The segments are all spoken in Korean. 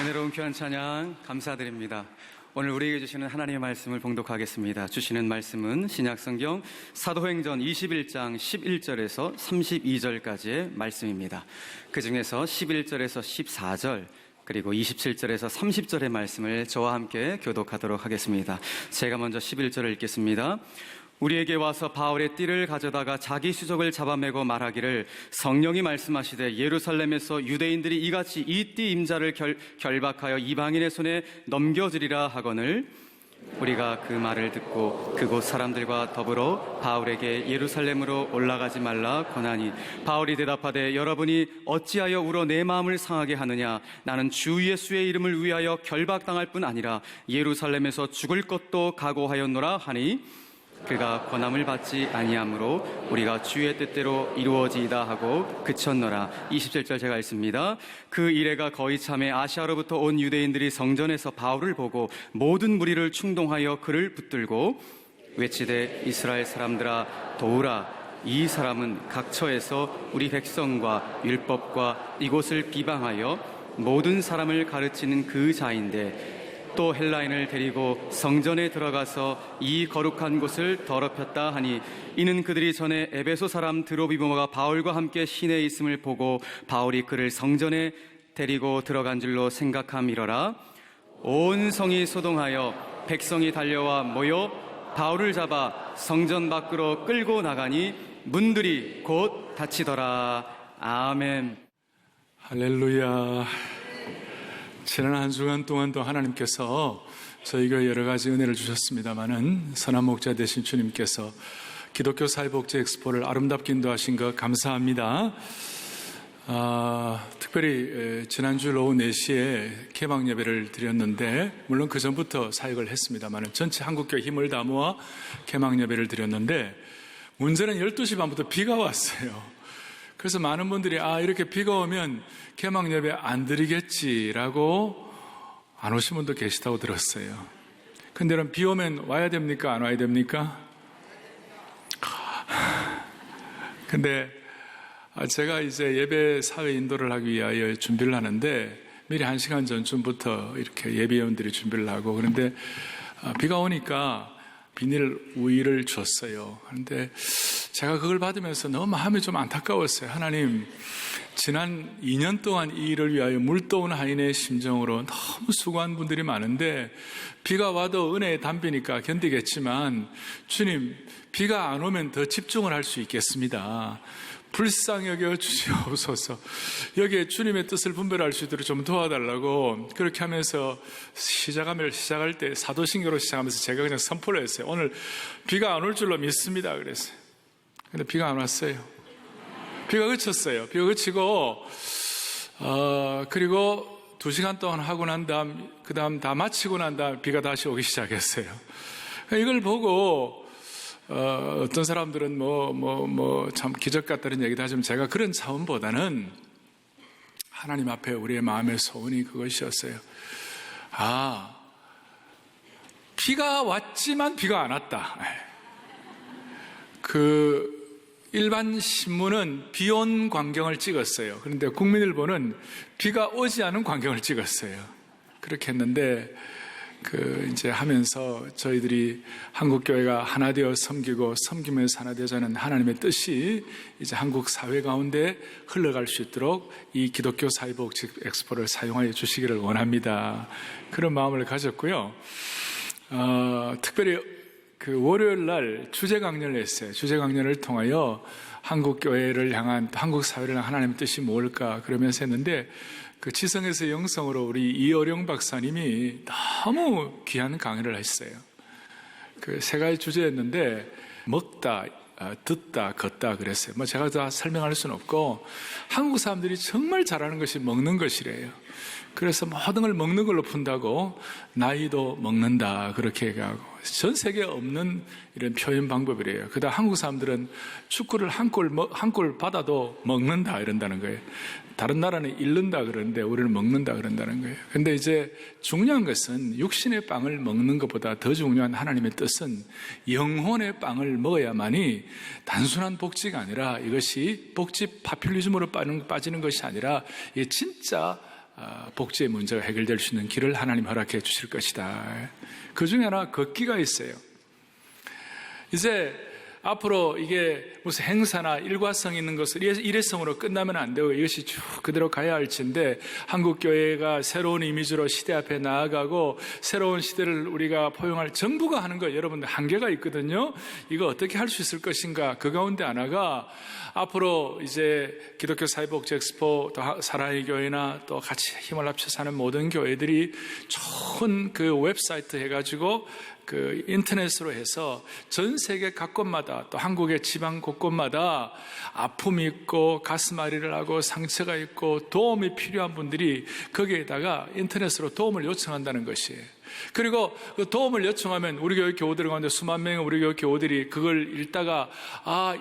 은혜로운 귀한 찬양 감사드립니다. 오늘 우리에게 주시는 하나님의 말씀을 봉독하겠습니다. 주시는 말씀은 신약성경 사도행전 21장 11절에서 32절까지의 말씀입니다. 그 중에서 11절에서 14절 그리고 27절에서 30절의 말씀을 저와 함께 교독하도록 하겠습니다. 제가 먼저 11절을 읽겠습니다. 우리에게 와서 바울의 띠를 가져다가 자기 수족을 잡아매고 말하기를 성령이 말씀하시되 예루살렘에서 유대인들이 이같이 이 띠 임자를 결박하여 이방인의 손에 넘겨주리라 하거늘 우리가 그 말을 듣고 그곳 사람들과 더불어 바울에게 예루살렘으로 올라가지 말라 권하니 바울이 대답하되 여러분이 어찌하여 울어 내 마음을 상하게 하느냐 나는 주 예수의 이름을 위하여 결박당할 뿐 아니라 예루살렘에서 죽을 것도 각오하였노라 하니 그가 권함을 받지 아니하므로 우리가 주의 뜻대로 이루어지이다 하고 그쳤노라. 27절 제가 읽습니다. 그 이래가 거의 참에 아시아로부터 온 유대인들이 성전에서 바울을 보고 모든 무리를 충동하여 그를 붙들고 외치되 이스라엘 사람들아 도우라. 이 사람은 각처에서 우리 백성과 율법과 이곳을 비방하여 모든 사람을 가르치는 그 자인데 또 헬라인을 데리고 성전에 들어가서 이 거룩한 곳을 더럽혔다 하니 이는 그들이 전에 에베소 사람 드로비모가 바울과 함께 시내에 있음을 보고 바울이 그를 성전에 데리고 들어간 줄로 생각함이러라. 온 성이 소동하여 백성이 달려와 모여 바울을 잡아 성전 밖으로 끌고 나가니 문들이 곧 닫히더라. 아멘. 할렐루야. 지난 한 주간 동안도 하나님께서 저희가 여러 가지 은혜를 주셨습니다마는 선한 목자 되신 주님께서 기독교 사회복지 엑스포를 아름답게 인도하신 것 감사합니다. 특별히 지난주 오후 4시에 개막 예배를 드렸는데 물론 그 전부터 사역을 했습니다마는 전체 한국교회 힘을 다 모아 개막 예배를 드렸는데 문제는 12시 반부터 비가 왔어요. 그래서 많은 분들이 이렇게 비가 오면 개막 예배 안 드리겠지라고 안 오신 분도 계시다고 들었어요. 근데 그럼 비 오면 와야 됩니까? 안 와야 됩니까? 근데 제가 이제 예배 사회 인도를 하기 위하여 준비를 하는데 미리 1시간 전쯤부터 이렇게 예배위원들이 준비를 하고 그런데 비가 오니까 비닐 우유를 줬어요. 그런데 제가 그걸 받으면서 너무 마음이 좀 안타까웠어요. 하나님, 지난 2년 동안 이 일을 위하여 물떠온 하인의 심정으로 너무 수고한 분들이 많은데 비가 와도 은혜의 담비니까 견디겠지만 주님, 비가 안 오면 더 집중을 할 수 있겠습니다. 불쌍히 여겨 주시옵소서. 여기에 주님의 뜻을 분별할 수 있도록 좀 도와달라고 그렇게 하면서 시작할 때 사도신경으로 시작하면서 제가 그냥 선포를 했어요. 오늘 비가 안 올 줄로 믿습니다. 그랬어요. 근데 비가 안 왔어요. 비가 그쳤어요. 비가 그치고 그리고 2시간 동안 하고 난 다음 그 다음 다 마치고 난 다음 비가 다시 오기 시작했어요. 이걸 보고 어떤 사람들은 참 기적 같다는 얘기도 하지만 제가 그런 차원보다는 하나님 앞에 우리의 마음의 소원이 그것이었어요. 비가 왔지만 비가 안 왔다. 일반 신문은 비 온 광경을 찍었어요. 그런데 국민일보는 비가 오지 않은 광경을 찍었어요. 그렇게 했는데 이제 하면서 저희들이 한국교회가 하나 되어 섬기고 섬기면서 하나 되자는 하나님의 뜻이 이제 한국 사회 가운데 흘러갈 수 있도록 이 기독교 사회복지 엑스포를 사용하여 주시기를 원합니다. 그런 마음을 가졌고요. 특별히 월요일 날 주제 강연을 했어요. 주제 강연을 통하여 한국교회를 향한, 한국 사회를 향한 하나님의 뜻이 뭘까 그러면서 했는데 지성에서 영성으로 우리 이어령 박사님이 너무 귀한 강의를 했어요. 3가지 주제였는데 먹다, 듣다, 걷다 그랬어요. 제가 다 설명할 수는 없고 한국 사람들이 정말 잘하는 것이 먹는 것이래요. 그래서 모든 걸 먹는 걸로 푼다고 나이도 먹는다 그렇게 얘기하고 전 세계에 없는 이런 표현 방법이래요. 그다음 한국 사람들은 축구를 한 골 받아도 먹는다 이런다는 거예요. 다른 나라는 잃는다 그러는데 우리는 먹는다 그런다는 거예요. 근데 이제 중요한 것은 육신의 빵을 먹는 것보다 더 중요한 하나님의 뜻은 영혼의 빵을 먹어야만이 단순한 복지가 아니라 이것이 복지 파퓰리즘으로 빠지는 것이 아니라 이게 진짜 복지의 문제가 해결될 수 있는 길을 하나님 허락해 주실 것이다. 그 중에 하나 걷기가 있어요. 이제 앞으로 이게 무슨 행사나 일과성 있는 것을 일회성으로 끝나면 안 되고 이것이 쭉 그대로 가야 할지인데 한국 교회가 새로운 이미지로 시대 앞에 나아가고 새로운 시대를 우리가 포용할 정부가 하는 거 여러분들 한계가 있거든요. 이거 어떻게 할 수 있을 것인가? 그 가운데 하나가 앞으로 이제 기독교 사회복지 엑스포 또 사랑의 교회나 또 같이 힘을 합쳐서 하는 모든 교회들이 좋은 그 웹사이트 해가지고 그 인터넷으로 해서 전 세계 각곳마다 또 한국의 지방 곳곳마다 아픔이 있고 가슴앓이를 하고 상처가 있고 도움이 필요한 분들이 거기에다가 인터넷으로 도움을 요청한다는 것이에요. 그리고 그 도움을 요청하면 우리 교회 교우들 가운데 수만 명의 우리 교회 교우들이 그걸 읽다가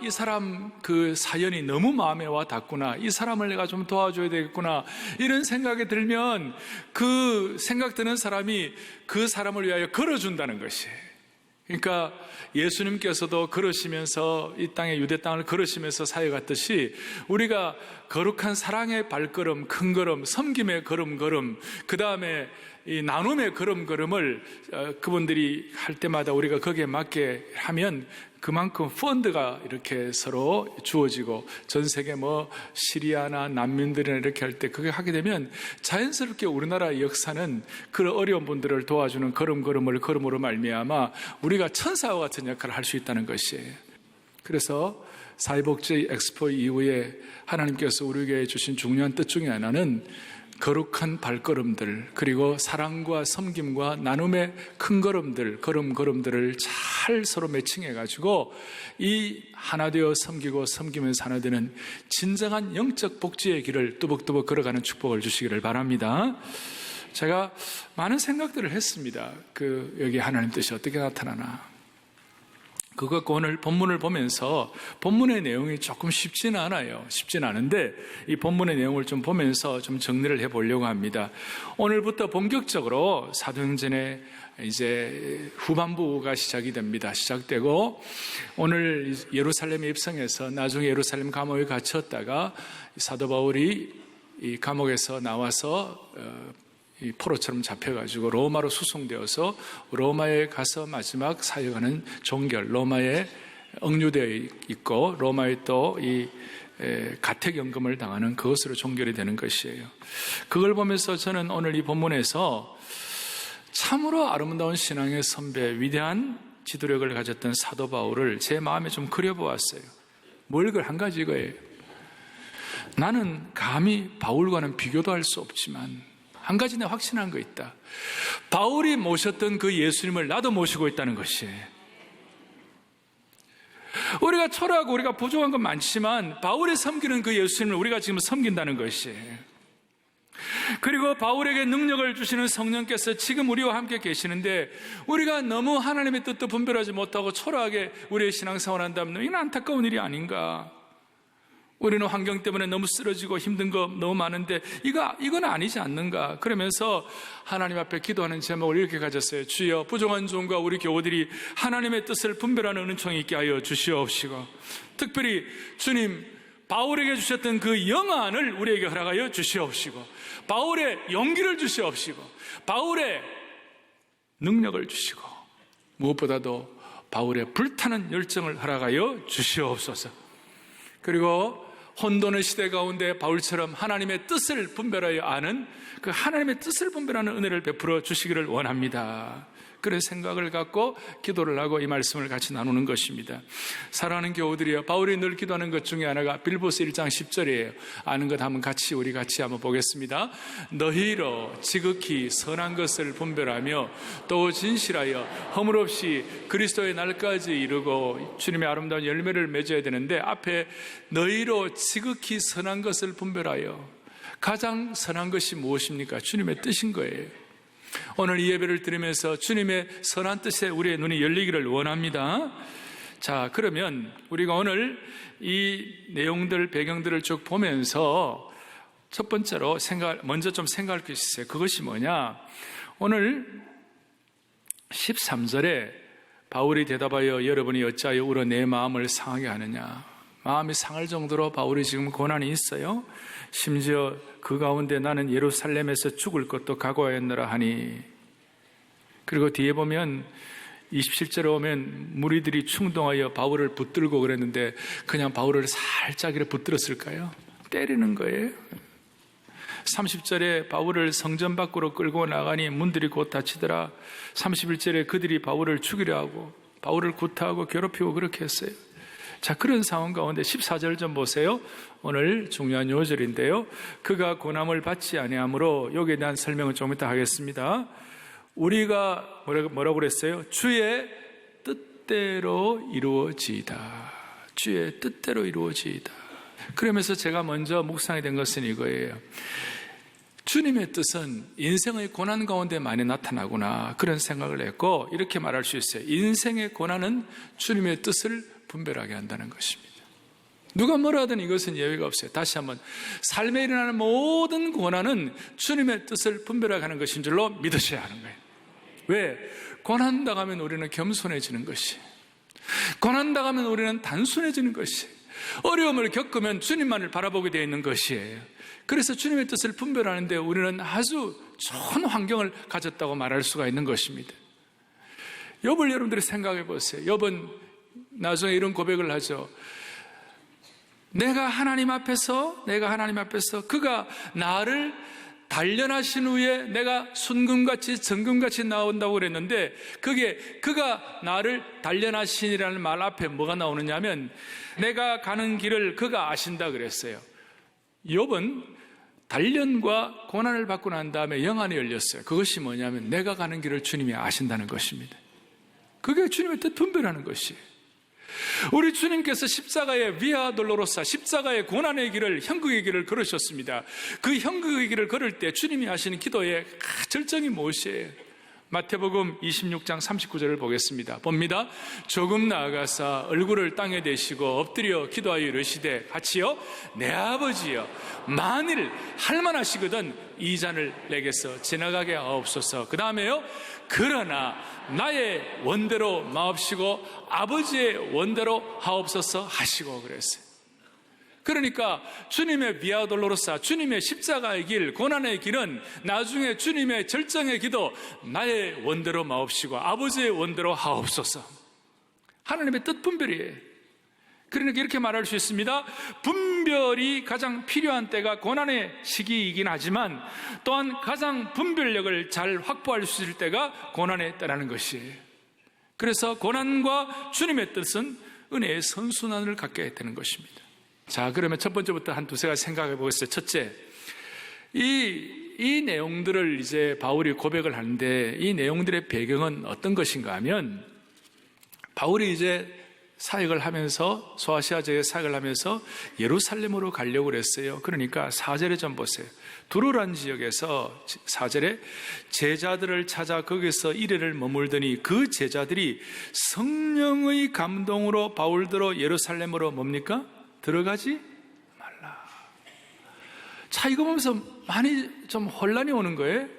이 사람 그 사연이 너무 마음에 와 닿구나, 이 사람을 내가 좀 도와줘야 되겠구나, 이런 생각이 들면 그 생각드는 사람이 그 사람을 위하여 걸어준다는 것이에요. 그러니까 예수님께서도 걸으시면서 이 땅에 유대 땅을 걸으시면서 사역했듯이 우리가 거룩한 사랑의 발걸음, 큰 걸음, 섬김의 걸음, 그 다음에 이 나눔의 걸음을 그분들이 할 때마다 우리가 거기에 맞게 하면 그만큼 펀드가 이렇게 서로 주어지고 전 세계 뭐 시리아나 난민들이나 이렇게 할 때 그게 하게 되면 자연스럽게 우리나라의 역사는 그 어려운 분들을 도와주는 걸음으로 말미암아 우리가 천사와 같은 역할을 할 수 있다는 것이에요. 그래서 사회복지 엑스포 이후에 하나님께서 우리에게 주신 중요한 뜻 중에 하나는 거룩한 발걸음들, 그리고 사랑과 섬김과 나눔의 큰 걸음들을 잘 서로 매칭해가지고 이 하나 되어 섬기고 섬기면서 하나 되는 진정한 영적 복지의 길을 뚜벅뚜벅 걸어가는 축복을 주시기를 바랍니다. 제가 많은 생각들을 했습니다. 여기 하나님 뜻이 어떻게 나타나나. 그거 오늘 본문을 보면서 본문의 내용이 조금 쉽지는 않아요. 쉽지는 않은데 이 본문의 내용을 좀 보면서 좀 정리를 해보려고 합니다. 오늘부터 본격적으로 사도행전의 이제 후반부가 시작이 됩니다. 시작되고 오늘 예루살렘에 입성해서 나중에 예루살렘 감옥에 갇혔다가 사도 바울이 이 감옥에서 나와서 이 포로처럼 잡혀가지고 로마로 수송되어서 로마에 가서 마지막 사역하는 종결, 로마에 억류되어 있고 로마에 또 이 가택연금을 당하는 그것으로 종결이 되는 것이에요. 그걸 보면서 저는 오늘 이 본문에서 참으로 아름다운 신앙의 선배, 위대한 지도력을 가졌던 사도 바울을 제 마음에 좀 그려보았어요. 한 가지 이거예요. 나는 감히 바울과는 비교도 할 수 없지만 한 가지 내가 확신한 거 있다. 바울이 모셨던 그 예수님을 나도 모시고 있다는 것이. 우리가 초라하고 우리가 부족한 건 많지만 바울이 섬기는 그 예수님을 우리가 지금 섬긴다는 것이. 그리고 바울에게 능력을 주시는 성령께서 지금 우리와 함께 계시는데 우리가 너무 하나님의 뜻도 분별하지 못하고 초라하게 우리의 신앙생활을 한다면 이건 안타까운 일이 아닌가. 우리는 환경 때문에 너무 쓰러지고 힘든 거 너무 많은데 이건 아니지 않는가. 그러면서 하나님 앞에 기도하는 제목을 이렇게 가졌어요. 주여, 부족한 종과 우리 교우들이 하나님의 뜻을 분별하는 은총이 있게 하여 주시옵시고, 특별히 주님 바울에게 주셨던 그 영안을 우리에게 허락하여 주시옵시고, 바울의 용기를 주시옵시고, 바울의 능력을 주시고, 무엇보다도 바울의 불타는 열정을 허락하여 주시옵소서. 그리고 혼돈의 시대 가운데 바울처럼 하나님의 뜻을 분별하여 아는 그 하나님의 뜻을 분별하는 은혜를 베풀어 주시기를 원합니다. 그런 생각을 갖고 기도를 하고 이 말씀을 같이 나누는 것입니다. 사랑하는 교우들이여, 바울이 늘 기도하는 것 중에 하나가 빌보스 1장 10절이에요. 아는 것 한번 우리 같이 한번 보겠습니다. 너희로 지극히 선한 것을 분별하며 또 진실하여 허물 없이 그리스도의 날까지 이루고 주님의 아름다운 열매를 맺어야 되는데, 앞에 너희로 지극히 선한 것을 분별하여, 가장 선한 것이 무엇입니까? 주님의 뜻인 거예요. 오늘 이 예배를 드리면서 주님의 선한 뜻에 우리의 눈이 열리기를 원합니다. 자, 그러면 우리가 오늘 이 내용들, 배경들을 쭉 보면서 첫 번째로 먼저 좀 생각할 것이 있어요. 그것이 뭐냐? 오늘 13절에 바울이 대답하여 여러분이 어찌하여 울어 내 마음을 상하게 하느냐? 마음이 상할 정도로 바울이 지금 고난이 있어요. 심지어 그 가운데 나는 예루살렘에서 죽을 것도 각오하였노라 하니. 그리고 뒤에 보면 27절에 오면 무리들이 충동하여 바울을 붙들고 그랬는데 그냥 바울을 살짝 이렇게 붙들었을까요? 때리는 거예요. 30절에 바울을 성전 밖으로 끌고 나가니 문들이 곧 닫히더라. 31절에 그들이 바울을 죽이려 하고 바울을 구타하고 괴롭히고 그렇게 했어요. 자, 그런 상황 가운데 14절 좀 보세요. 오늘 중요한 요절인데요. 그가 고난을 받지 아니하므로 여기에 대한 설명은 좀 이따 하겠습니다. 우리가 뭐라고 그랬어요? 주의 뜻대로 이루어지이다. 주의 뜻대로 이루어지이다. 그러면서 제가 먼저 묵상이 된 것은 이거예요. 주님의 뜻은 인생의 고난 가운데 많이 나타나구나, 그런 생각을 했고, 이렇게 말할 수 있어요. 인생의 고난은 주님의 뜻을 분별하게 한다는 것입니다. 누가 뭐라 하든 이것은 예외가 없어요. 다시 한번, 삶에 일어나는 모든 고난은 주님의 뜻을 분별하게 하는 것인 줄로 믿으셔야 하는 거예요. 왜? 고난당하면 우리는 겸손해지는 것이, 고난당하면 우리는 단순해지는 것이, 어려움을 겪으면 주님만을 바라보게 되어 있는 것이에요. 그래서 주님의 뜻을 분별하는데 우리는 아주 좋은 환경을 가졌다고 말할 수가 있는 것입니다. 욥을 여러분들이 생각해 보세요. 욥은 나중에 이런 고백을 하죠. 내가 하나님 앞에서 그가 나를 단련하신 후에 내가 순금같이 정금같이 나온다고 그랬는데, 그가 나를 단련하시니라는 말 앞에 뭐가 나오느냐 하면 내가 가는 길을 그가 아신다 그랬어요. 욥은 단련과 고난을 받고 난 다음에 영안이 열렸어요. 그것이 뭐냐면 내가 가는 길을 주님이 아신다는 것입니다. 그게 주님의 뜻 분별하는 것이에요. 우리 주님께서 십자가의 비아 돌로로사, 십자가의 고난의 길을, 형극의 길을 걸으셨습니다. 그 형극의 길을 걸을 때 주님이 하시는 기도의 절정이 무엇이에요? 마태복음 26장 39절을 보겠습니다. 봅니다. 조금 나아가사 얼굴을 땅에 대시고 엎드려 기도하여 이르시되 같이요, 내 아버지여, 만일 할만하시거든 이 잔을 내게서 지나가게 하옵소서. 그 다음에요, 그러나 나의 원대로 마옵시고 아버지의 원대로 하옵소서 하시고 그랬어요. 그러니까 주님의 비아 돌로로사, 주님의 십자가의 길, 고난의 길은 나중에 주님의 절정의 기도, 나의 원대로 마옵시고 아버지의 원대로 하옵소서, 하나님의 뜻 분별이에요. 그러니까 이렇게 말할 수 있습니다. 분별이 가장 필요한 때가 고난의 시기이긴 하지만 또한 가장 분별력을 잘 확보할 수 있을 때가 고난의 때라는 것이에요. 그래서 고난과 주님의 뜻은 은혜의 선순환을 갖게 되는 것입니다. 자, 그러면 첫 번째부터 한 두세 가지 생각해 보겠어요. 첫째, 이 내용들을 이제 바울이 고백을 하는데 이 내용들의 배경은 어떤 것인가 하면, 바울이 이제 사역을 하면서, 소아시아 지역에 사역을 하면서 예루살렘으로 가려고 그랬어요. 그러니까 4절에 좀 보세요. 두로란 지역에서 4절에 제자들을 찾아 거기서 이래를 머물더니 그 제자들이 성령의 감동으로 바울더러 예루살렘으로 뭡니까? 들어가지 말라. 자, 이거 보면서 많이 좀 혼란이 오는 거예요.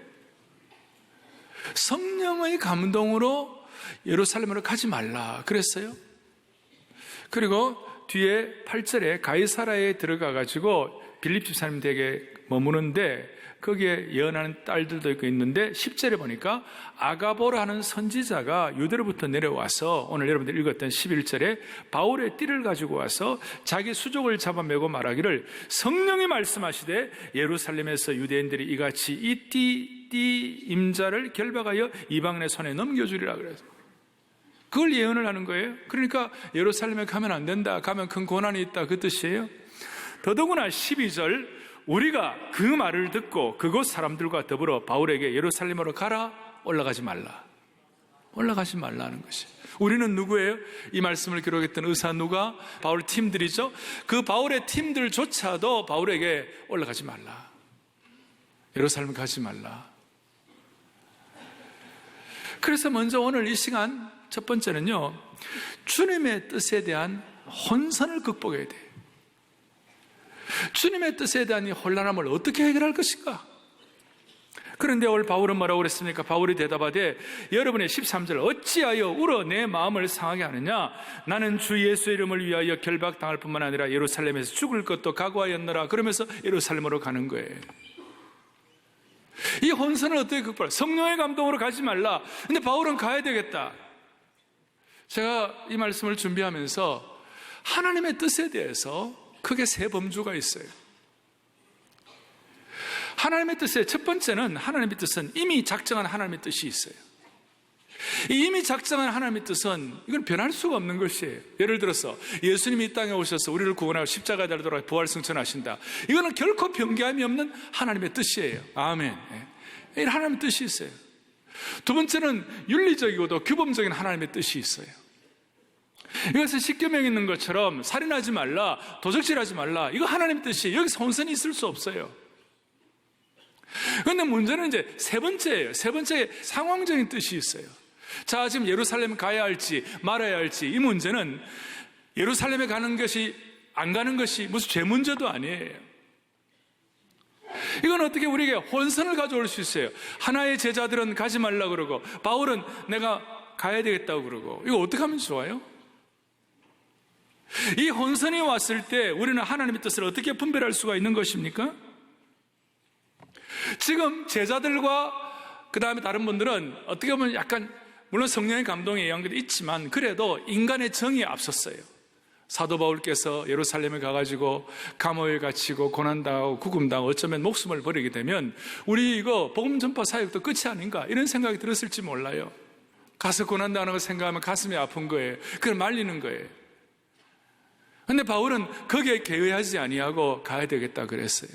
성령의 감동으로 예루살렘으로 가지 말라 그랬어요. 그리고 뒤에 8절에 가이사라에 들어가가지고 빌립 집사님 댁에 머무는데 거기에 예언하는 딸들도 있는데 10절에 보니까 아가보라는 선지자가 유대로부터 내려와서 오늘 여러분들 읽었던 11절에 바울의 띠를 가지고 와서 자기 수족을 잡아매고 말하기를 성령이 말씀하시되 예루살렘에서 유대인들이 이같이 이 띠 임자를 결박하여 이방인의 손에 넘겨주리라 그래서 그걸 예언을 하는 거예요. 그러니까 예루살렘에 가면 안 된다, 가면 큰 고난이 있다, 그 뜻이에요. 더더구나 12절, 우리가 그 말을 듣고 그곳 사람들과 더불어 바울에게 예루살렘으로 가라, 올라가지 말라 하는 것이. 우리는 누구예요? 이 말씀을 기록했던 의사 누가? 바울 팀들이죠. 그 바울의 팀들조차도 바울에게 올라가지 말라, 예루살렘 가지 말라. 그래서 먼저 오늘 이 시간 첫 번째는요, 주님의 뜻에 대한 혼선을 극복해야 돼요. 주님의 뜻에 대한 이 혼란함을 어떻게 해결할 것인가? 그런데 오늘 바울은 뭐라고 그랬습니까? 바울이 대답하되 여러분의 13절 어찌하여 울어 내 마음을 상하게 하느냐? 나는 주 예수의 이름을 위하여 결박당할 뿐만 아니라 예루살렘에서 죽을 것도 각오하였노라. 그러면서 예루살렘으로 가는 거예요. 이 혼선을 어떻게 극복할까? 성령의 감동으로 가지 말라. 근데 바울은 가야 되겠다. 제가 이 말씀을 준비하면서 하나님의 뜻에 대해서 크게 세 범주가 있어요. 하나님의 뜻의 첫 번째는, 하나님의 뜻은 이미 작정한 하나님의 뜻이 있어요. 이 이미 작정한 하나님의 뜻은 이건 변할 수가 없는 것이에요. 예를 들어서 예수님이 이 땅에 오셔서 우리를 구원하고 십자가에 달려 부활 승천하신다. 이거는 결코 변개함이 없는 하나님의 뜻이에요. 아멘. 이 하나님의 뜻이 있어요. 두 번째는 윤리적이고도 규범적인 하나님의 뜻이 있어요. 이것은 십계명에 있는 것처럼 살인하지 말라, 도적질하지 말라, 이거 하나님의 뜻이에요. 여기서 혼선이 있을 수 없어요. 그런데 문제는 이제 세 번째예요. 세 번째에 상황적인 뜻이 있어요. 자, 지금 예루살렘 가야 할지 말아야 할지, 이 문제는 예루살렘에 가는 것이 안 가는 것이 무슨 죄 문제도 아니에요. 이건 어떻게 우리에게 혼선을 가져올 수 있어요. 하나의 제자들은 가지 말라 그러고 바울은 내가 가야 되겠다고 그러고, 이거 어떻게 하면 좋아요? 이 혼선이 왔을 때 우리는 하나님의 뜻을 어떻게 분별할 수가 있는 것입니까? 지금 제자들과 그 다음에 다른 분들은 어떻게 보면 약간, 물론 성령의 감동의 영향도 있지만 그래도 인간의 정의에 앞섰어요. 사도 바울께서 예루살렘에 가가지고 감옥에 갇히고 고난당하고 구금당하고 어쩌면 목숨을 버리게 되면 우리 이거 복음 전파 사역도 끝이 아닌가, 이런 생각이 들었을지 몰라요. 가서 고난당하는 걸 생각하면 가슴이 아픈 거예요. 그걸 말리는 거예요. 근데 바울은 거기에 개의하지 아니하고 가야 되겠다 그랬어요.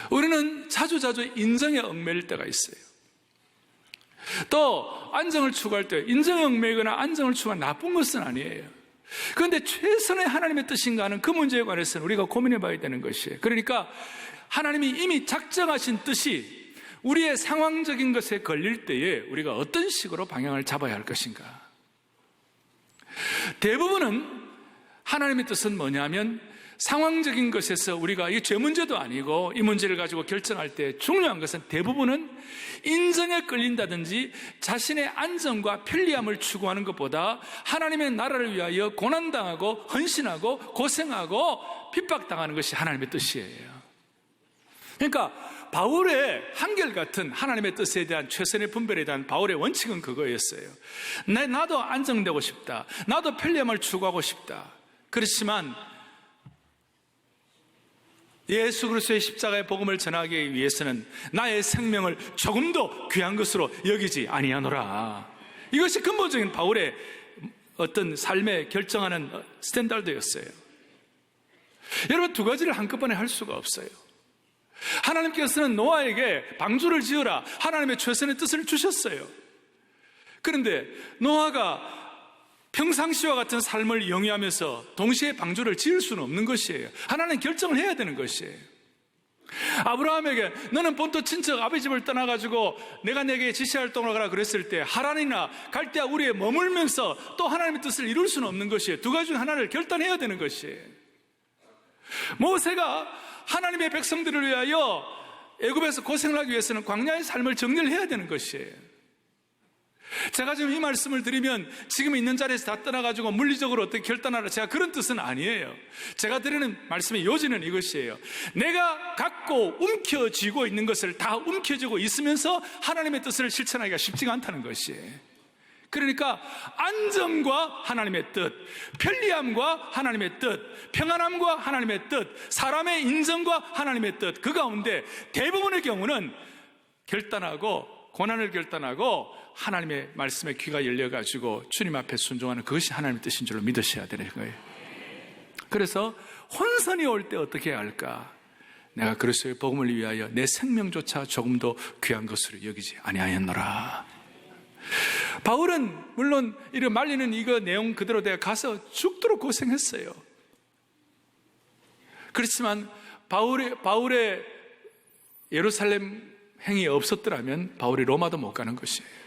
우리는 자주자주 인정에 얽매일 때가 있어요. 또 안정을 추구할 때 인정에 얽매이거나 안정을 추구하는 나쁜 것은 아니에요. 그런데 최선의 하나님의 뜻인가 하는 그 문제에 관해서는 우리가 고민해 봐야 되는 것이에요. 그러니까 하나님이 이미 작정하신 뜻이 우리의 상황적인 것에 걸릴 때에 우리가 어떤 식으로 방향을 잡아야 할 것인가. 대부분은 하나님의 뜻은 뭐냐면 상황적인 것에서 우리가 이게 죄 문제도 아니고 이 문제를 가지고 결정할 때 중요한 것은 대부분은 인정에 끌린다든지 자신의 안정과 편리함을 추구하는 것보다 하나님의 나라를 위하여 고난당하고 헌신하고 고생하고 핍박당하는 것이 하나님의 뜻이에요. 그러니까 바울의 한결같은 하나님의 뜻에 대한 최선의 분별에 대한 바울의 원칙은 그거였어요. 나도 안정되고 싶다, 나도 편리함을 추구하고 싶다. 그렇지만 예수 그리스도의 십자가의 복음을 전하기 위해서는 나의 생명을 조금도 귀한 것으로 여기지 아니하노라. 이것이 근본적인 바울의 어떤 삶에 결정하는 스탠다드였어요. 여러분, 두 가지를 한꺼번에 할 수가 없어요. 하나님께서는 노아에게 방주를 지으라, 하나님의 최선의 뜻을 주셨어요. 그런데 노아가 평상시와 같은 삶을 영위하면서 동시에 방주를 지을 수는 없는 것이에요. 하나님 결정을 해야 되는 것이에요. 아브라함에게 너는 본토 친척 아버지 집을 떠나가지고 내가 내게 지시할 동으로 가라 그랬을 때 하란이나 갈대아 우리에 머물면서 또 하나님의 뜻을 이룰 수는 없는 것이에요. 두 가지 중 하나를 결단해야 되는 것이에요. 모세가 하나님의 백성들을 위하여 애굽에서 고생을 하기 위해서는 광야의 삶을 정리를 해야 되는 것이에요. 제가 지금 이 말씀을 드리면 지금 있는 자리에서 다 떠나가지고 물리적으로 어떻게 결단하라, 제가 그런 뜻은 아니에요. 제가 드리는 말씀의 요지는 이것이에요. 내가 갖고 움켜쥐고 있는 것을 다 움켜쥐고 있으면서 하나님의 뜻을 실천하기가 쉽지가 않다는 것이에요. 그러니까 안정과 하나님의 뜻, 편리함과 하나님의 뜻, 평안함과 하나님의 뜻, 사람의 인정과 하나님의 뜻, 그 가운데 대부분의 경우는 결단하고 고난을 결단하고 하나님의 말씀에 귀가 열려가지고 주님 앞에 순종하는 그것이 하나님의 뜻인 줄로 믿으셔야 되는 거예요. 그래서 혼선이 올 때 어떻게 해야 할까? 내가 그리스도의 복음을 위하여 내 생명조차 조금도 귀한 것으로 여기지 아니하였노라. 바울은 물론 이런 말리는 이거 내용 그대로 내가 가서 죽도록 고생했어요. 그렇지만 바울의 예루살렘 행위 없었더라면 바울이 로마도 못 가는 것이에요.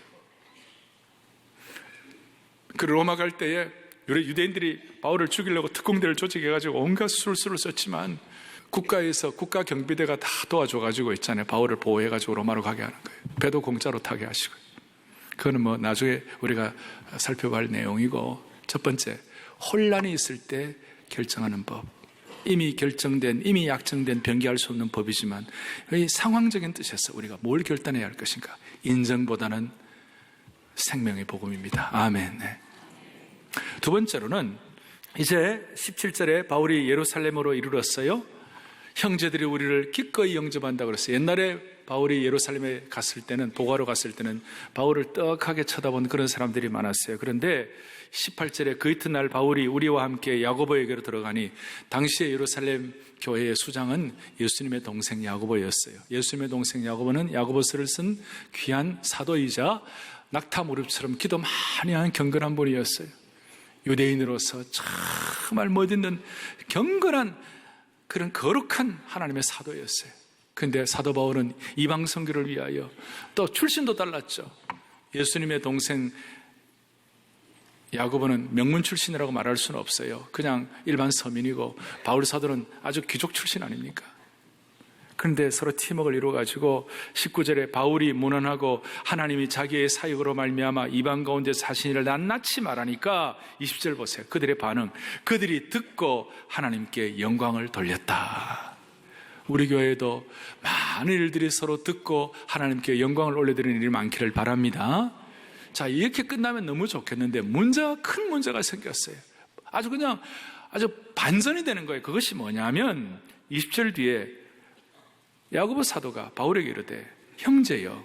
그 로마 갈 때에 유대인들이 바울을 죽이려고 특공대를 조직해가지고 온갖 술수를 썼지만 국가에서 국가 경비대가 다 도와줘가지고 있잖아요. 바울을 보호해가지고 로마로 가게 하는 거예요. 배도 공짜로 타게 하시고. 그거는 뭐 나중에 우리가 살펴볼 내용이고, 첫 번째, 혼란이 있을 때 결정하는 법. 이미 결정된, 이미 약정된 변개할 수 없는 법이지만 이 상황적인 뜻에서 우리가 뭘 결단해야 할 것인가? 인정보다는 생명의 복음입니다. 아멘. 네. 두 번째로는 이제 17절에 바울이 예루살렘으로 이르렀어요. 형제들이 우리를 기꺼이 영접한다고 그랬어요. 옛날에 바울이 예루살렘에 갔을 때는, 보고하러 갔을 때는 바울을 떡하게 쳐다본 그런 사람들이 많았어요. 그런데 18절에 그 이튿날 바울이 우리와 함께 야고보에게로 들어가니, 당시에 예루살렘 교회의 수장은 예수님의 동생 야고보였어요. 예수님의 동생 야고보는 야고보서를 쓴 귀한 사도이자 낙타 무릎처럼 기도 많이 하는 경건한 분이었어요. 유대인으로서 정말 멋있는 경건한 그런 거룩한 하나님의 사도였어요. 그런데 사도 바울은 이방 선교를 위하여, 또 출신도 달랐죠. 예수님의 동생 야고보는 명문 출신이라고 말할 수는 없어요. 그냥 일반 서민이고, 바울 사도는 아주 귀족 출신 아닙니까? 그런데 서로 팀워크를 이루어가지고 19절에 바울이 문안하고 하나님이 자기의 사역으로 말미암아 이방 가운데 자신을 낱낱이 말하니까 20절 보세요. 그들의 반응. 그들이 듣고 하나님께 영광을 돌렸다. 우리 교회에도 많은 일들이 서로 듣고 하나님께 영광을 올려드리는 일이 많기를 바랍니다. 자, 이렇게 끝나면 너무 좋겠는데 큰 문제가 생겼어요. 아주 반전이 되는 거예요. 그것이 뭐냐면 20절 뒤에 야고보 사도가 바울에게 이르되, 형제여.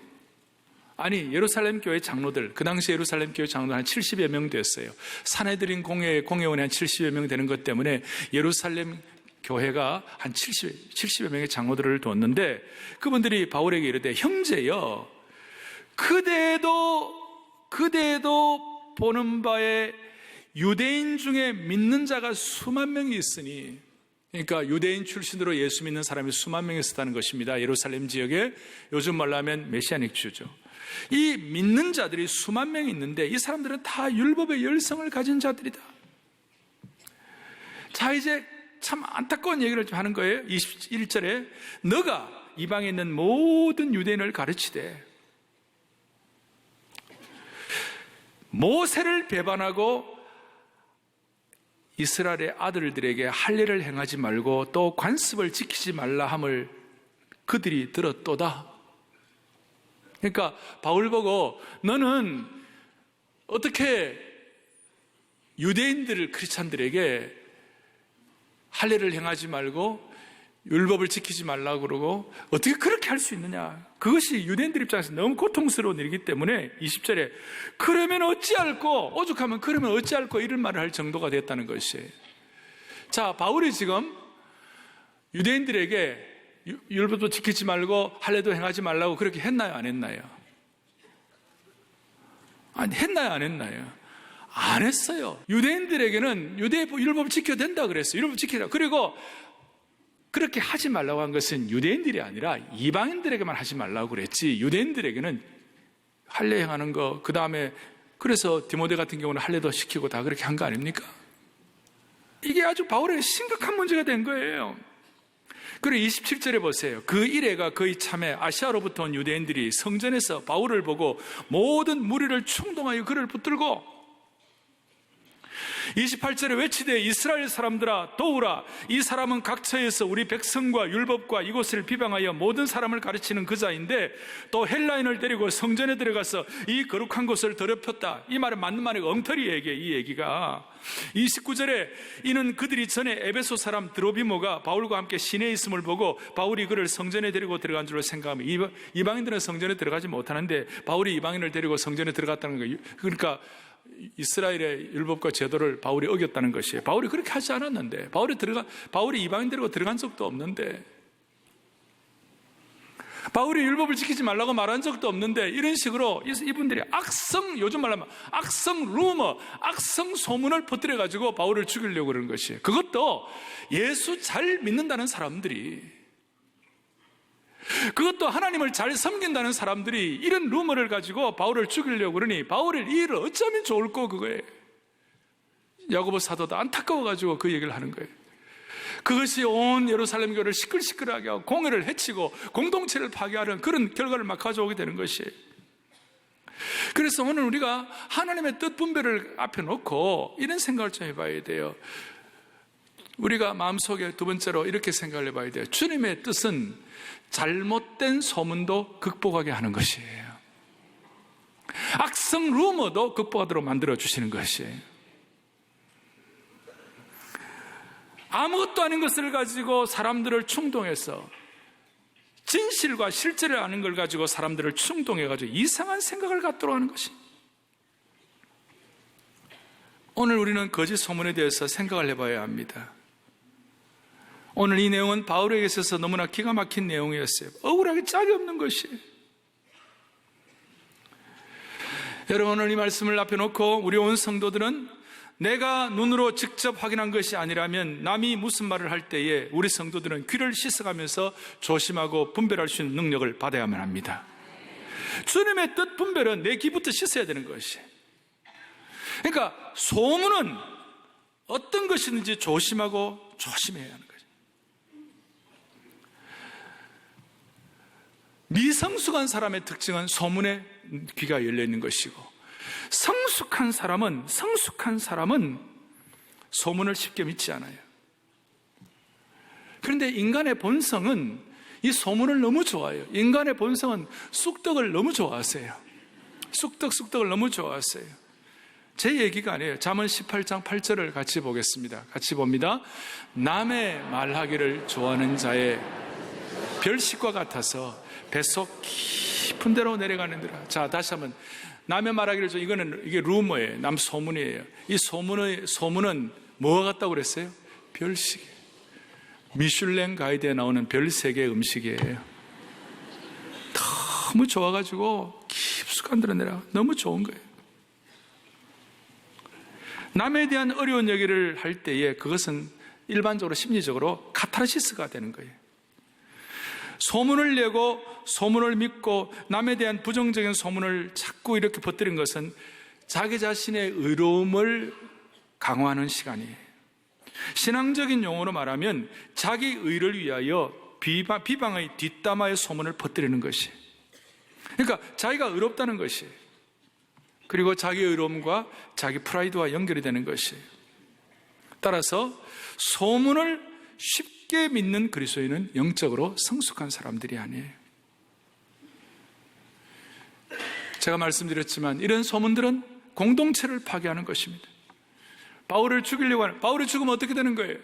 아니, 예루살렘 교회 장로들, 그 당시 예루살렘 교회 장로들 한 70여 명 됐어요. 사내들인 공회원이 한 70여 명 되는 것 때문에 예루살렘 교회가 한 70여 명의 장로들을 뒀는데, 그분들이 바울에게 이르되, 형제여, 그대도 보는 바에 유대인 중에 믿는 자가 수만 명이 있으니, 그러니까 유대인 출신으로 예수 믿는 사람이 수만 명이 있었다는 것입니다. 예루살렘 지역에 요즘 말로 하면 메시아닉 주죠. 이 믿는 자들이 수만 명이 있는데 이 사람들은 다 율법의 열성을 가진 자들이다. 자, 이제 참 안타까운 얘기를 좀 하는 거예요. 21절에 너가 이방에 있는 모든 유대인을 가르치되 모세를 배반하고 이스라엘의 아들들에게 할례를 행하지 말고 또 관습을 지키지 말라 함을 그들이 들었도다. 그러니까 바울 보고 너는 어떻게 유대인들 크리스찬들에게 할례를 행하지 말고 율법을 지키지 말라고 그러고 어떻게 그렇게 할 수 있느냐. 그것이 유대인들 입장에서 너무 고통스러운 일이기 때문에 20절에 그러면 어찌할꼬, 오죽하면 그러면 어찌할꼬 이런 말을 할 정도가 됐다는 것이에요. 자, 바울이 지금 유대인들에게 율법도 지키지 말고 할례도 행하지 말라고 그렇게 했나요, 안 했나요? 아니, 했나요, 안 했나요? 안 했어요. 유대인들에게는 율법을 지켜야 된다 그랬어요. 율법 지키라. 그리고 그렇게 하지 말라고 한 것은 유대인들이 아니라 이방인들에게만 하지 말라고 그랬지, 유대인들에게는 할례 행하는 거, 그 다음에 그래서 디모데 같은 경우는 할례도 시키고 다 그렇게 한 거 아닙니까? 이게 아주 바울에게 심각한 문제가 된 거예요. 그리고 27절에 보세요. 그 이래가 거의 참에 아시아로부터 온 유대인들이 성전에서 바울을 보고 모든 무리를 충동하여 그를 붙들고 28절에 외치되 이스라엘 사람들아 도우라, 이 사람은 각처에서 우리 백성과 율법과 이곳을 비방하여 모든 사람을 가르치는 그 자인데 또 헬라인을 데리고 성전에 들어가서 이 거룩한 곳을 더럽혔다. 이 말은 맞는 말이고 엉터리 얘기예요. 이 얘기가 29절에 이는 그들이 전에 에베소 사람 드로비모가 바울과 함께 시내에 있음을 보고 바울이 그를 성전에 데리고 들어간 줄로 생각하며, 이방인들은 성전에 들어가지 못하는데 바울이 이방인을 데리고 성전에 들어갔다는 거예요. 그러니까 이스라엘의 율법과 제도를 바울이 어겼다는 것이에요. 바울이 그렇게 하지 않았는데, 바울이 이방인 데리고 들어간 적도 없는데, 바울이 율법을 지키지 말라고 말한 적도 없는데, 이런 식으로 이분들이 요즘 말하면 악성 루머, 악성 소문을 퍼뜨려가지고 바울을 죽이려고 그러는 것이에요. 그것도 예수 잘 믿는다는 사람들이, 그것도 하나님을 잘 섬긴다는 사람들이 이런 루머를 가지고 바울을 죽이려고 그러니 바울의 이 일을 어쩌면 좋을꼬, 그거예요. 야고보 사도도 안타까워가지고 그 얘기를 하는 거예요. 그것이 온 예루살렘 교회를 시끌시끌하게 하고 공회를 해치고 공동체를 파괴하는 그런 결과를 막 가져오게 되는 것이에요. 그래서 오늘 우리가 하나님의 뜻 분별을 앞에 놓고 이런 생각을 좀 해봐야 돼요. 우리가 마음속에 두 번째로 이렇게 생각을 해봐야 돼요. 주님의 뜻은 잘못된 소문도 극복하게 하는 것이에요. 악성 루머도 극복하도록 만들어주시는 것이에요. 아무것도 아닌 것을 가지고 사람들을 충동해서 진실과 실제를 아는 걸 가지고 사람들을 충동해가지고 이상한 생각을 갖도록 하는 것이. 오늘 우리는 거짓 소문에 대해서 생각을 해봐야 합니다. 오늘 이 내용은 바울에게 있어서 너무나 기가 막힌 내용이었어요. 억울하게 짝이 없는 것이에요. 여러분, 오늘 이 말씀을 앞에 놓고 우리 온 성도들은 내가 눈으로 직접 확인한 것이 아니라면 남이 무슨 말을 할 때에 우리 성도들은 귀를 씻어가면서 조심하고 분별할 수 있는 능력을 받아야만 합니다. 주님의 뜻 분별은 내 귀부터 씻어야 되는 것이에요. 그러니까 소문은 어떤 것이든지 조심하고 조심해야 하는 거죠. 미성숙한 사람의 특징은 소문에 귀가 열려 있는 것이고, 성숙한 사람은 소문을 쉽게 믿지 않아요. 그런데 인간의 본성은 이 소문을 너무 좋아해요. 인간의 본성은 쑥떡을 너무 좋아하세요. 쑥떡을 너무 좋아하세요. 제 얘기가 아니에요. 잠언 18장 8절을 같이 보겠습니다. 같이 봅니다. 남의 말하기를 좋아하는 자의 별식과 같아서 뱃속 깊은 데로 내려가는더라. 자, 다시 한번. 남의 말하기를 이게 루머예요. 남 소문이에요. 이 소문은 뭐가 같다고 그랬어요? 별식이에요. 미슐랭 가이드에 나오는 별 3개 음식이에요. 너무 좋아가지고 깊숙한 데로 내려가. 너무 좋은 거예요. 남에 대한 어려운 얘기를 할 때에 그것은 일반적으로 심리적으로 카타르시스가 되는 거예요. 소문을 내고 소문을 믿고 남에 대한 부정적인 소문을 자꾸 이렇게 퍼뜨린 것은 자기 자신의 의로움을 강화하는 시간이에요. 신앙적인 용어로 말하면 자기 의를 위하여 비방의 뒷담화의 소문을 퍼뜨리는 것이에요. 그러니까 자기가 의롭다는 것이에요. 그리고 자기 의로움과 자기 프라이드와 연결이 되는 것이에요. 따라서 소문을 쉽게 믿는 그리스도인은 영적으로 성숙한 사람들이 아니에요. 제가 말씀드렸지만 이런 소문들은 공동체를 파괴하는 것입니다. 바울을 죽이려고 하는, 바울이 죽으면 어떻게 되는 거예요?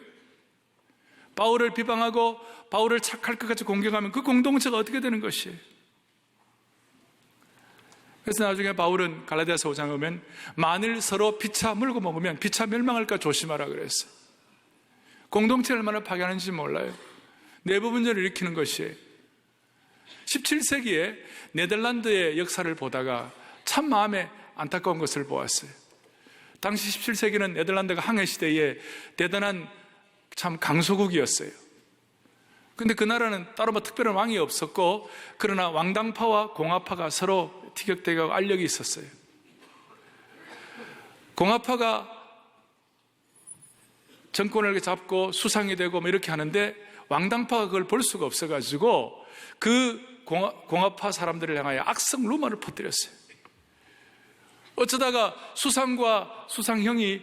바울을 비방하고 바울을 착할 것 같이 공격하면 그 공동체가 어떻게 되는 것이에요? 그래서 나중에 바울은 갈라디아서 5장에 보면 만일 서로 피차 물고 먹으면 피차 멸망할까 조심하라 그랬어요. 공동체를 얼마나 파괴하는지 몰라요. 내부 분열을 일으키는 것이에요. 17세기에 네덜란드의 역사를 보다가 참 마음에 안타까운 것을 보았어요. 당시 17세기는 네덜란드가 항해시대에 대단한 참 강소국이었어요. 근데 그 나라는 따로 뭐 특별한 왕이 없었고, 그러나 왕당파와 공화파가 서로 티격태격 알력이 있었어요. 공화파가 정권을 잡고 수상이 되고 뭐 이렇게 하는데 왕당파가 그걸 볼 수가 없어가지고 그 공화파 사람들을 향하여 악성 루머를 퍼뜨렸어요. 어쩌다가 수상과 수상형이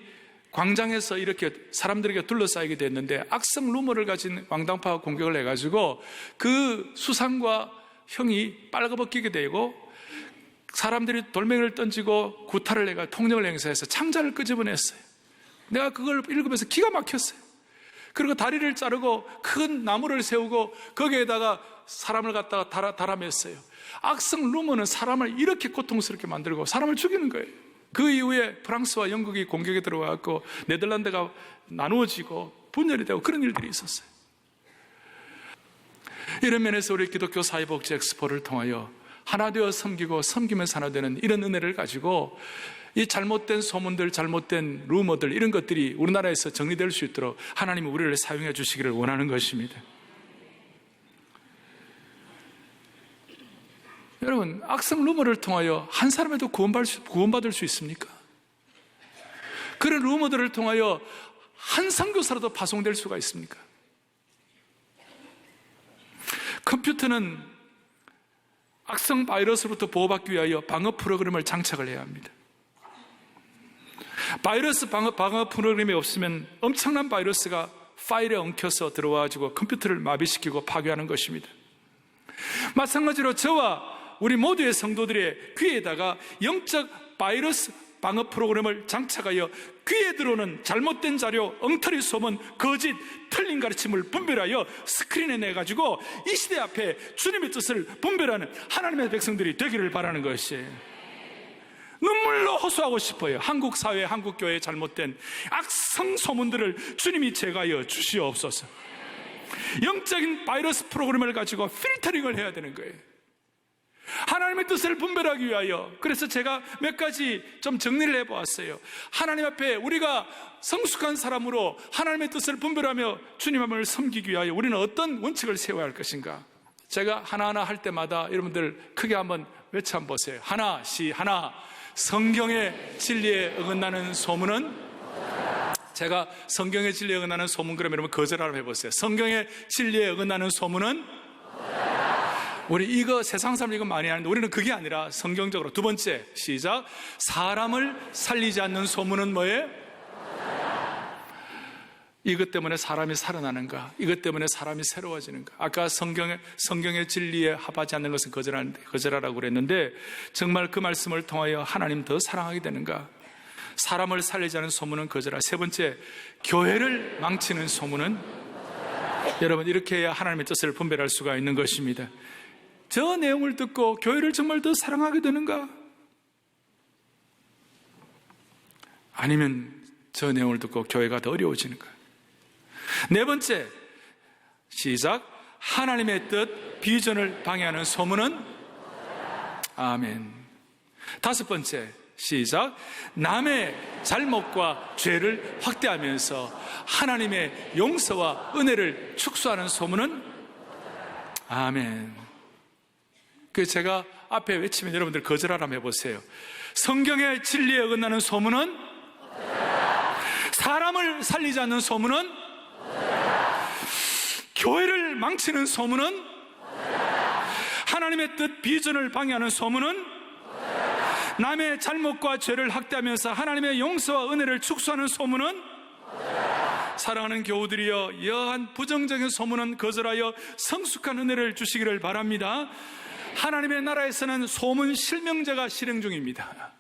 광장에서 이렇게 사람들에게 둘러싸이게 됐는데 악성 루머를 가진 왕당파가 공격을 해가지고 그 수상과 형이 빨가벗기게 되고 사람들이 돌멩이를 던지고 구타를 해가 통력을 행사해서 창자를 끄집어냈어요. 내가 그걸 읽으면서 기가 막혔어요. 그리고 다리를 자르고 큰 나무를 세우고 거기에다가 사람을 갖다가 달아맸어요. 악성 루머는 사람을 이렇게 고통스럽게 만들고 사람을 죽이는 거예요. 그 이후에 프랑스와 영국이 공격에 들어와서 네덜란드가 나누어지고 분열이 되고 그런 일들이 있었어요. 이런 면에서 우리 기독교 사회복지 엑스포를 통하여 하나 되어 섬기고 섬기면서 하나 되는 이런 은혜를 가지고 이 잘못된 소문들, 잘못된 루머들 이런 것들이 우리나라에서 정리될 수 있도록 하나님은 우리를 사용해 주시기를 원하는 것입니다. 여러분, 악성 루머를 통하여 한 사람에도 구원받을 수 있습니까? 그런 루머들을 통하여 한 선교사라도 파송될 수가 있습니까? 컴퓨터는 악성 바이러스로부터 보호받기 위하여 방어 프로그램을 장착을 해야 합니다. 바이러스 방어 프로그램이 없으면 엄청난 바이러스가 파일에 엉켜서 들어와가지고 컴퓨터를 마비시키고 파괴하는 것입니다. 마찬가지로 저와 우리 모두의 성도들의 귀에다가 영적 바이러스 방어 프로그램을 장착하여 귀에 들어오는 잘못된 자료, 엉터리 소문, 거짓, 틀린 가르침을 분별하여 스크린에 내가지고 이 시대 앞에 주님의 뜻을 분별하는 하나님의 백성들이 되기를 바라는 것이에요. 눈물로 호소하고 싶어요. 한국 사회, 한국 교회의 잘못된 악성 소문들을 주님이 제거하여 주시옵소서. 영적인 바이러스 프로그램을 가지고 필터링을 해야 되는 거예요. 하나님의 뜻을 분별하기 위하여. 그래서 제가 몇 가지 좀 정리를 해보았어요. 하나님 앞에 우리가 성숙한 사람으로 하나님의 뜻을 분별하며 주님을 섬기기 위하여 우리는 어떤 원칙을 세워야 할 것인가. 제가 하나하나 할 때마다 여러분들 크게 한번 외쳐 한번 보세요. 하나, 하나. 성경의 진리에 어긋나는 소문은, 제가 성경의 진리에 어긋나는 소문 그러면 여러분 거절하라고 해보세요. 성경의 진리에 어긋나는 소문은, 우리 이거 세상 사람 이거 많이 하는데 우리는 그게 아니라 성경적으로. 두 번째, 시작. 사람을 살리지 않는 소문은 뭐예요? 이것 때문에 사람이 살아나는가? 이것 때문에 사람이 새로워지는가? 아까 성경의 진리에 합하지 않는 것은 거절하라고 그랬는데 정말 그 말씀을 통하여 하나님 더 사랑하게 되는가? 사람을 살리지 않는 소문은 거절하라. 세 번째, 교회를 망치는 소문은, 여러분 이렇게 해야 하나님의 뜻을 분별할 수가 있는 것입니다. 저 내용을 듣고 교회를 정말 더 사랑하게 되는가? 아니면 저 내용을 듣고 교회가 더 어려워지는가? 네 번째, 시작. 하나님의 뜻, 비전을 방해하는 소문은, 아멘. 다섯 번째, 시작. 남의 잘못과 죄를 확대하면서 하나님의 용서와 은혜를 축소하는 소문은, 아멘. 그 제가 앞에 외치면 여러분들 거절하라고 해보세요. 성경의 진리에 어긋나는 소문은, 사람을 살리지 않는 소문은, 교회를 망치는 소문은, 하나님의 뜻 비전을 방해하는 소문은, 남의 잘못과 죄를 학대하면서 하나님의 용서와 은혜를 축소하는 소문은, 사랑하는 교우들이여, 여한 부정적인 소문은 거절하여 성숙한 은혜를 주시기를 바랍니다. 하나님의 나라에서는 소문 실명제가 실행 중입니다.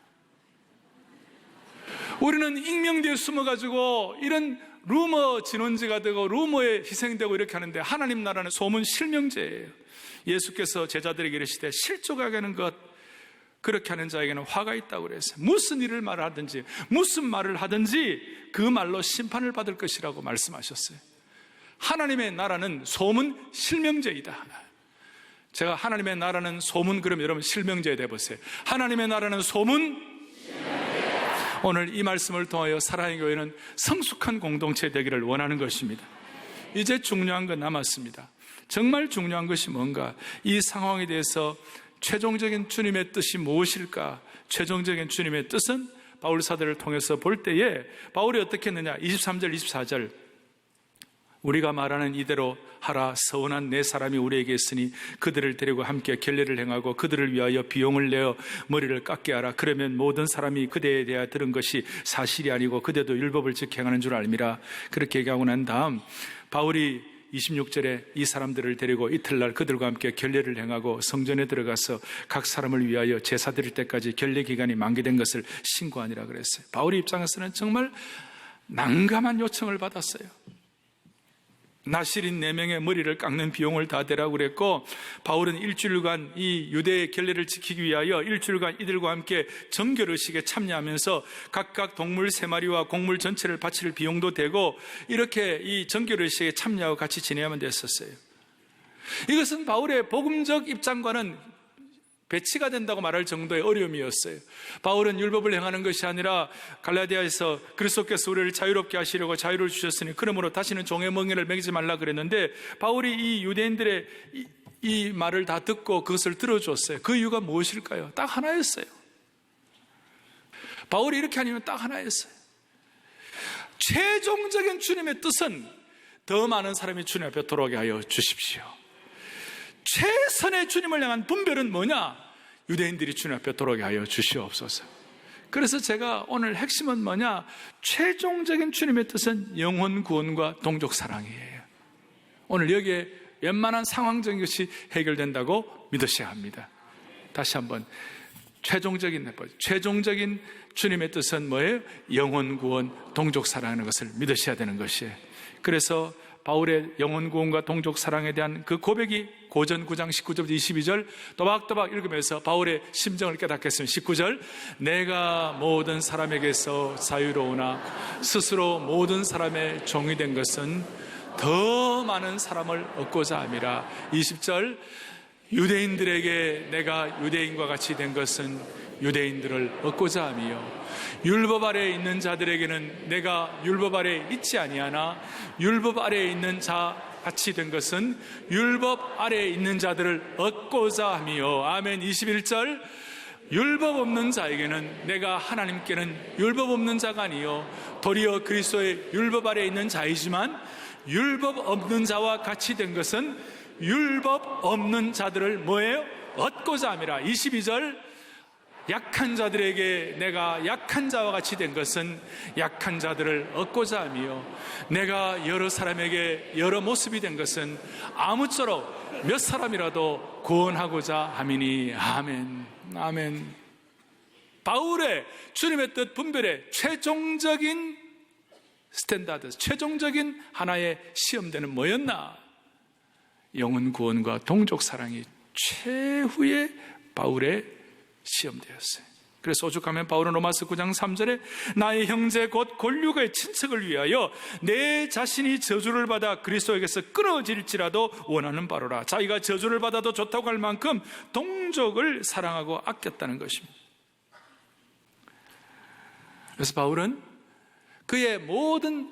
우리는 익명대에 숨어가지고 이런 루머 진원지가 되고 루머에 희생되고 이렇게 하는데, 하나님 나라는 소문 실명제예요. 예수께서 제자들에게 이르시되 실족하게 하는 것, 그렇게 하는 자에게는 화가 있다고 그랬어요. 무슨 일을 말하든지 무슨 말을 하든지 그 말로 심판을 받을 것이라고 말씀하셨어요. 하나님의 나라는 소문 실명제이다. 제가 하나님의 나라는 소문 그러면 여러분 실명제에 대보세요. 하나님의 나라는 소문. 오늘 이 말씀을 통하여 사랑의 교회는 성숙한 공동체 되기를 원하는 것입니다. 이제 중요한 건 남았습니다. 정말 중요한 것이 뭔가? 이 상황에 대해서 최종적인 주님의 뜻이 무엇일까? 최종적인 주님의 뜻은 바울 사도를 통해서 볼 때에 바울이 어떻게 했느냐? 23절 24절, 우리가 말하는 이대로 하라. 서운한 네 사람이 우리에게 있으니 그들을 데리고 함께 결례를 행하고 그들을 위하여 비용을 내어 머리를 깎게 하라. 그러면 모든 사람이 그대에 대하여 들은 것이 사실이 아니고 그대도 율법을 지켜 행하는 줄 알미라. 그렇게 얘기하고 난 다음 바울이 26절에 이 사람들을 데리고 이틀날 그들과 함께 결례를 행하고 성전에 들어가서 각 사람을 위하여 제사 드릴 때까지 결례 기간이 만기된 것을 신고하니라 그랬어요. 바울의 입장에서는 정말 난감한 요청을 받았어요. 나실인 4명의 머리를 깎는 비용을 다 대라고 그랬고, 바울은 일주일간 이 유대의 결례를 지키기 위하여 일주일간 이들과 함께 정결의식에 참여하면서 각각 동물 3마리와 곡물 전체를 바칠 비용도 되고 이렇게 이 정결의식에 참여하고 같이 지내야만 됐었어요. 이것은 바울의 복음적 입장과는 배치가 된다고 말할 정도의 어려움이었어요. 바울은 율법을 행하는 것이 아니라 갈라디아에서 그리스도께서 우리를 자유롭게 하시려고 자유를 주셨으니 그러므로 다시는 종의 멍에를 매기지 말라 그랬는데, 바울이 이 유대인들의 이 말을 다 듣고 그것을 들어줬어요. 그 이유가 무엇일까요? 딱 하나였어요. 바울이 이렇게 하니면 딱 하나였어요. 최종적인 주님의 뜻은 더 많은 사람이 주님 앞에 돌아오게 하여 주십시오. 최선의 주님을 향한 분별은 뭐냐? 유대인들이 주님 앞에 돌아오게 하여 주시옵소서. 그래서 제가 오늘 핵심은 뭐냐? 최종적인 주님의 뜻은 영혼 구원과 동족 사랑이에요. 오늘 여기에 웬만한 상황적인 것이 해결된다고 믿으셔야 합니다. 다시 한번 최종적인 주님의 뜻은 뭐예요? 영혼 구원, 동족 사랑하는 것을 믿으셔야 되는 것이에요. 그래서 바울의 영혼 구원과 동족 사랑에 대한 그 고백이 고전 9장 19절부터 22절 또박또박 읽으면서 바울의 심정을 깨닫겠습니다. 19절, 내가 모든 사람에게서 자유로우나 스스로 모든 사람의 종이 된 것은 더 많은 사람을 얻고자 함이라. 20절, 유대인들에게 내가 유대인과 같이 된 것은 유대인들을 얻고자 함이요 율법 아래에 있는 자들에게는 내가 율법 아래에 있지 아니하나 율법 아래에 있는 자 같이 된 것은 율법 아래에 있는 자들을 얻고자 함이요. 아멘. 21절, 율법 없는 자에게는 내가 하나님께는 율법 없는 자가 아니요 도리어 그리스도의 율법 아래에 있는 자이지만 율법 없는 자와 같이 된 것은 율법 없는 자들을 뭐예요? 얻고자 함이라. 22절, 약한 자들에게 내가 약한 자와 같이 된 것은 약한 자들을 얻고자 함이요 내가 여러 사람에게 여러 모습이 된 것은 아무쪼록 몇 사람이라도 구원하고자 함이니. 아멘. 아멘. 바울의 주님의 뜻 분별의 최종적인 스탠다드, 최종적인 하나의 시험대는 뭐였나? 영혼 구원과 동족 사랑이 최후의 바울의 시험되었어요. 그래서 오죽하면 바울은 로마서 9장 3절에 나의 형제 곧 권류의 친척을 위하여 내 자신이 저주를 받아 그리스도에게서 끊어질지라도 원하는 바로라. 자기가 저주를 받아도 좋다고 할 만큼 동족을 사랑하고 아꼈다는 것입니다. 그래서 바울은 그의 모든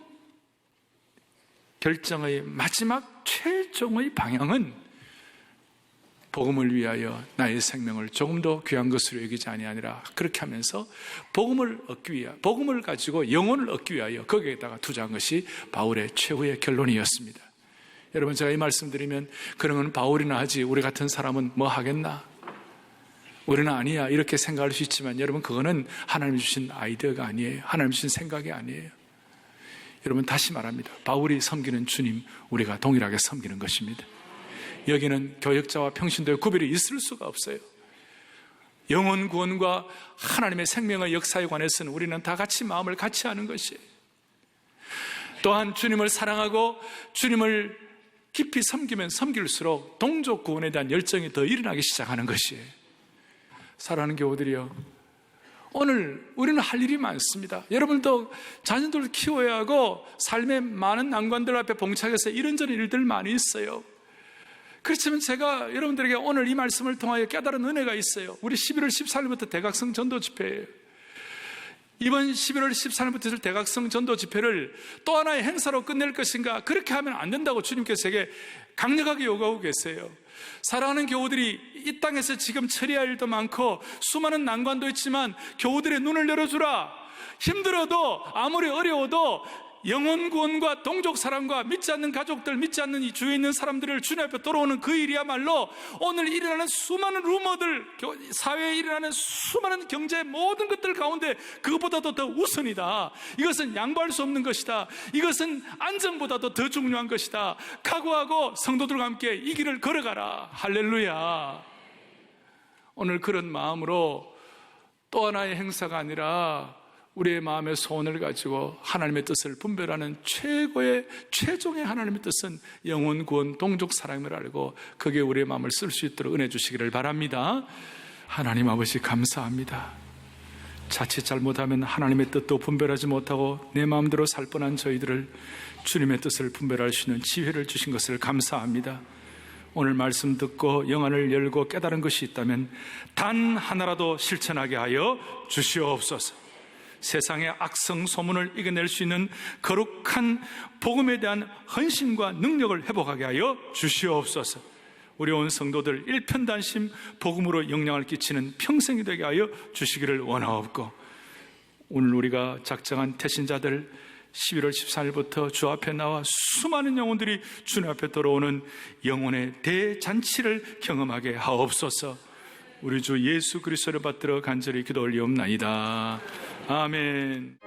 결정의 마지막 최종의 방향은 복음을 위하여 나의 생명을 조금 더 귀한 것으로 여기지 아니하니라. 그렇게 하면서 복음을 얻기 위하여, 복음을 가지고 영혼을 얻기 위하여 거기에다가 투자한 것이 바울의 최후의 결론이었습니다. 여러분, 제가 이 말씀 드리면 그런 건 바울이나 하지 우리 같은 사람은 뭐 하겠나? 우리는 아니야 이렇게 생각할 수 있지만 여러분, 그거는 하나님 주신 아이디어가 아니에요. 하나님 주신 생각이 아니에요. 여러분, 다시 말합니다. 바울이 섬기는 주님, 우리가 동일하게 섬기는 것입니다. 여기는 교역자와 평신도의 구별이 있을 수가 없어요. 영혼 구원과 하나님의 생명의 역사에 관해서는 우리는 다 같이 마음을 같이 하는 것이에요. 또한 주님을 사랑하고 주님을 깊이 섬기면 섬길수록 동족 구원에 대한 열정이 더 일어나기 시작하는 것이에요. 사랑하는 교우들이요, 오늘 우리는 할 일이 많습니다. 여러분도 자녀들을 키워야 하고 삶의 많은 난관들 앞에 봉착해서 이런저런 일들 많이 있어요. 그렇지만 제가 여러분들에게 오늘 이 말씀을 통하여 깨달은 은혜가 있어요. 우리 11월 14일부터 대각성 전도 집회예요. 이번 11월 14일부터 있을 대각성 전도 집회를 또 하나의 행사로 끝낼 것인가? 그렇게 하면 안 된다고 주님께서 강력하게 요구하고 계세요. 사랑하는 교우들이 이 땅에서 지금 처리할 일도 많고 수많은 난관도 있지만 교우들의 눈을 열어주라. 힘들어도 아무리 어려워도 영혼 구원과 동족 사랑과 믿지 않는 가족들, 믿지 않는 이 주위에 있는 사람들을 주님 앞에 돌아오는 그 일이야말로 오늘 일어나는 수많은 루머들, 사회에 일어나는 수많은 경제 모든 것들 가운데 그것보다도 더 우선이다. 이것은 양보할 수 없는 것이다. 이것은 안정보다도 더 중요한 것이다. 각오하고 성도들과 함께 이 길을 걸어가라. 할렐루야. 오늘 그런 마음으로 또 하나의 행사가 아니라 우리의 마음의 소원을 가지고 하나님의 뜻을 분별하는 최종의 하나님의 뜻은 영혼 구원 동족 사랑을 알고 거기에 우리의 마음을 쓸 수 있도록 은혜 주시기를 바랍니다. 하나님 아버지, 감사합니다. 자칫 잘못하면 하나님의 뜻도 분별하지 못하고 내 마음대로 살 뻔한 저희들을 주님의 뜻을 분별할 수 있는 지혜를 주신 것을 감사합니다. 오늘 말씀 듣고 영안을 열고 깨달은 것이 있다면 단 하나라도 실천하게 하여 주시옵소서. 세상의 악성 소문을 이겨낼 수 있는 거룩한 복음에 대한 헌신과 능력을 회복하게 하여 주시옵소서. 우리 온 성도들 일편단심 복음으로 영향을 끼치는 평생이 되게 하여 주시기를 원하옵고, 오늘 우리가 작정한 태신자들 11월 14일부터 주 앞에 나와 수많은 영혼들이 주님 앞에 돌아오는 영혼의 대잔치를 경험하게 하옵소서. 우리 주 예수 그리스도를 받들어 간절히 기도 올리옵나이다. 아멘.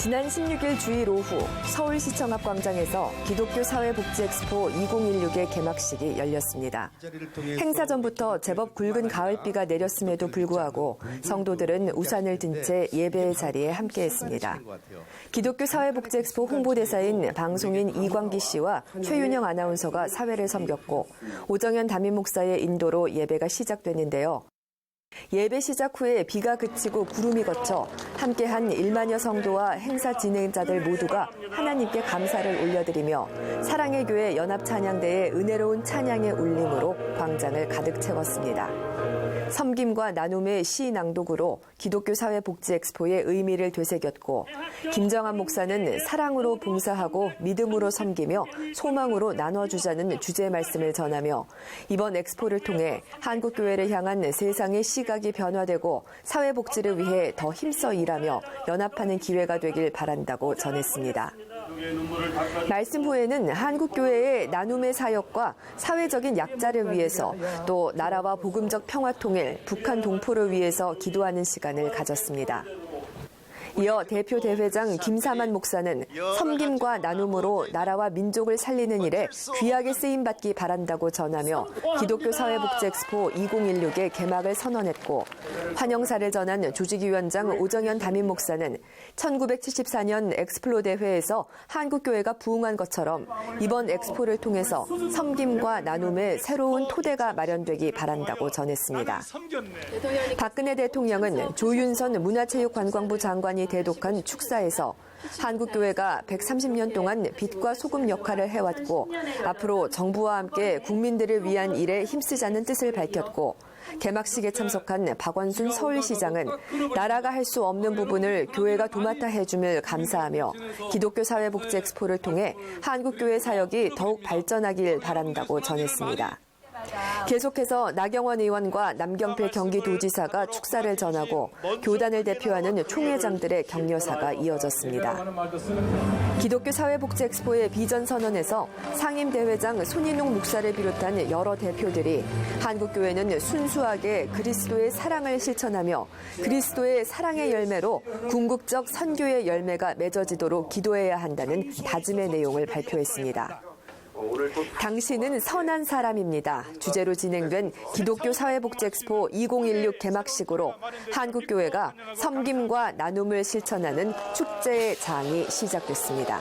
지난 16일 주일 오후 서울시청 앞 광장에서 기독교 사회복지 엑스포 2016의 개막식이 열렸습니다. 행사 전부터 제법 굵은 가을비가 내렸음에도 불구하고 성도들은 우산을 든 채 예배의 자리에 함께했습니다. 기독교 사회복지 엑스포 홍보대사인 방송인 이광기 씨와 최윤영 아나운서가 사회를 섬겼고 오정현 담임 목사의 인도로 예배가 시작됐는데요. 예배 시작 후에 비가 그치고 구름이 걷혀 함께한 1만여 성도와 행사 진행자들 모두가 하나님께 감사를 올려드리며 사랑의 교회 연합찬양대의 은혜로운 찬양의 울림으로 광장을 가득 채웠습니다. 섬김과 나눔의 시 낭독으로 기독교 사회복지 엑스포의 의미를 되새겼고 김정한 목사는 사랑으로 봉사하고 믿음으로 섬기며 소망으로 나눠주자는 주제 말씀을 전하며 이번 엑스포를 통해 한국교회를 향한 세상의 시각이 변화되고 사회복지를 위해 더 힘써 일하며 연합하는 기회가 되길 바란다고 전했습니다. 말씀 후에는 한국교회의 나눔의 사역과 사회적인 약자를 위해서 또 나라와 복음적 평화통일, 북한 동포를 위해서 기도하는 시간을 가졌습니다. 이어 대표 대회장 김사만 목사는 섬김과 나눔으로 나라와 민족을 살리는 일에 귀하게 쓰임받기 바란다고 전하며 기독교 사회복지 엑스포 2016의 개막을 선언했고 환영사를 전한 조직위원장 오정현 담임 목사는 1974년 엑스플로 대회에서 한국교회가 부흥한 것처럼 이번 엑스포를 통해서 섬김과 나눔의 새로운 토대가 마련되기 바란다고 전했습니다. 박근혜 대통령은 조윤선 문화체육관광부 장관이 대독한 축사에서 한국교회가 130년 동안 빛과 소금 역할을 해왔고 앞으로 정부와 함께 국민들을 위한 일에 힘쓰자는 뜻을 밝혔고 개막식에 참석한 박원순 서울시장은 나라가 할 수 없는 부분을 교회가 도맡아 해줌을 감사하며 기독교 사회복지 엑스포를 통해 한국교회 사역이 더욱 발전하길 바란다고 전했습니다. 계속해서 나경원 의원과 남경필 경기도지사가 축사를 전하고 교단을 대표하는 총회장들의 격려사가 이어졌습니다. 기독교 사회복지 엑스포의 비전 선언에서 상임대회장 손인웅 목사를 비롯한 여러 대표들이 한국교회는 순수하게 그리스도의 사랑을 실천하며 그리스도의 사랑의 열매로 궁극적 선교의 열매가 맺어지도록 기도해야 한다는 다짐의 내용을 발표했습니다. 당신은 선한 사람입니다. 주제로 진행된 기독교 사회복지 엑스포 2016 개막식으로 한국교회가 섬김과 나눔을 실천하는 축제의 장이 시작됐습니다.